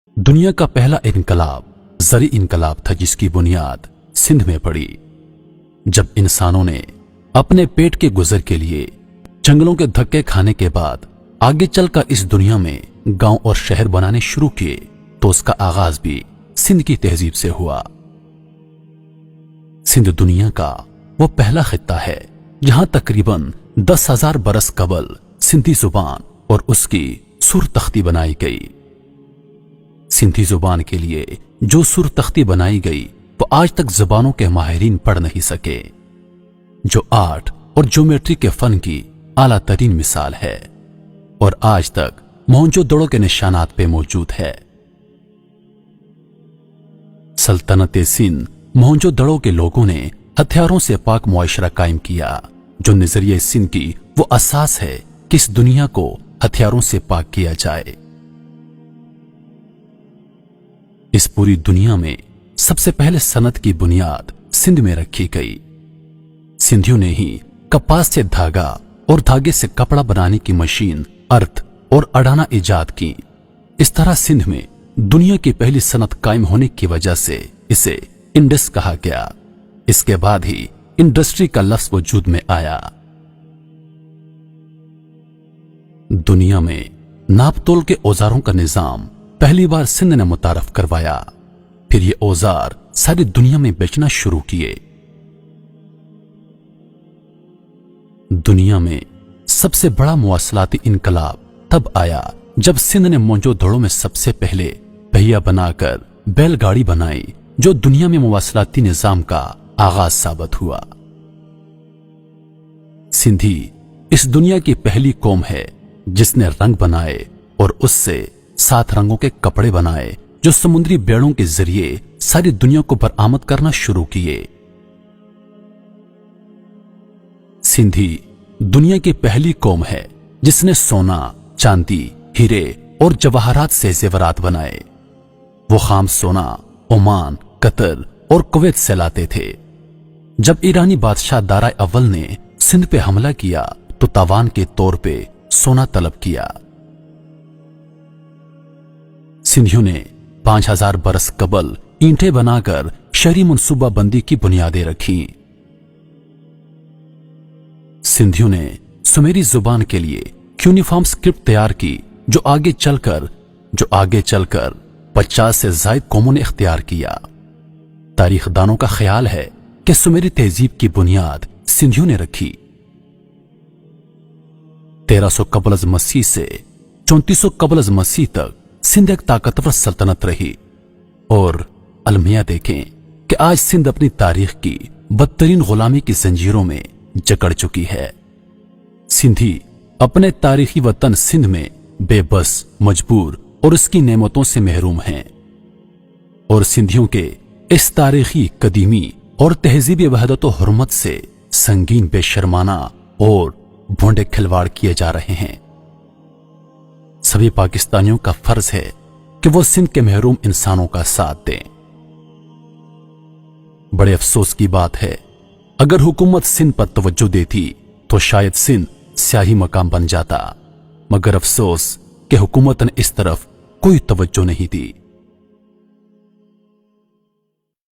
दुनिया का पहला इनकलाब ज़री इनकलाब था, जिसकी बुनियाद सिंध में पड़ी। जब इंसानों ने अपने पेट के गुजर के लिए जंगलों के धक्के खाने के बाद आगे चलकर इस दुनिया में गांव और शहर बनाने शुरू किए, तो उसका आगाज भी सिंध की तहजीब से हुआ। सिंध दुनिया का वो पहला खित्ता है जहां तकरीबन 10,000 बरस कबल सिंधी जुबान और उसकी सुर तख्ती बनाई गई। सिंधी जुबान के लिए जो सुर तख्ती बनाई गई वो आज तक जुबानों के माहिरीन पढ़ नहीं सके, जो आर्ट और ज्योमेट्री के फन की आला तरीन मिसाल है और आज तक मोहनजोदड़ो के निशानात पे मौजूद है। सल्तनत सिंध मोहनजोदड़ो के लोगों ने हथियारों से पाक मुआशरा कायम किया, जो नजरिए सिंध की वो असास है कि इस दुनिया को हथियारों से पाक किया जाए। इस पूरी दुनिया में सबसे पहले सनत की बुनियाद सिंध में रखी गई। सिंधियों ने ही कपास से धागा और धागे से कपड़ा बनाने की मशीन, अर्थ और अडाना इजाद की। इस तरह सिंध में दुनिया की पहली सनत कायम होने की वजह से इसे इंडस कहा गया। इसके बाद ही इंडस्ट्री का लफ्ज वजूद में आया। दुनिया में नापतोल के औजारों का निजाम पहली बार सिंध ने मुतारफ करवाया। फिर ये औजार सारी दुनिया में बेचना शुरू किए। दुनिया में सबसे बड़ा मुवासलाती इनकलाब तब आया जब सिंध ने मोहनजोदड़ो में सबसे पहले पहिया बनाकर बैलगाड़ी बनाई, जो दुनिया में मुवासलाती निजाम का आगाज साबित हुआ। सिंधी इस दुनिया की पहली कौम है जिसने रंग बनाए और उससे 7 रंगों के कपड़े बनाए, जो समुद्री बेड़ों के जरिए सारी दुनिया को बरामद करना शुरू किए। सिंधी दुनिया की पहली कौम है जिसने सोना, चांदी, हीरे और जवाहरात से जेवरात बनाए। वो खाम सोना ओमान, कतर और कुवैत से लाते थे। जब ईरानी बादशाह दारा अव्वल ने सिंध पे हमला किया तो तावान के तौर पे सोना तलब किया। सिंधियों ने 5,000 बरस कबल ईंटें बनाकर शहरी मनसूबाबंदी की बुनियादें रखी। सिंधियों ने सुमेरी जुबान के लिए यूनिफॉर्म स्क्रिप्ट तैयार की, जो आगे चलकर 50 से ज्यादा कौमों ने इख्तियार किया। तारीखदानों का ख्याल है कि सुमेरी तहजीब की बुनियाद सिंधियों ने रखी। 1300 कबल अज़ मसीह से 3400 कबल अज़ मसीह तक सिंध एक ताकतवर सल्तनत रही। और अलमिया देखें कि आज सिंध अपनी तारीख की बदतरीन गुलामी की जंजीरों में जकड़ चुकी है। सिंधी अपने तारीखी वतन सिंध में बेबस, मजबूर और उसकी नेमतों से महरूम हैं। और सिंधियों के इस तारीखी कदीमी और तहजीबी वहदत और हुर्मत से संगीन, बेशर्माना और भोंडे खिलवाड़ किए जा रहे हैं। सभी पाकिस्तानियों का फर्ज है कि वो सिंध के महरूम इंसानों का साथ दें। बड़े अफसोस की बात है, अगर हुकूमत सिंध पर तवज्जो देती तो शायद सिंध स्याही मकाम बन जाता, मगर अफसोस कि हुकूमत ने इस तरफ कोई तवज्जो नहीं दी।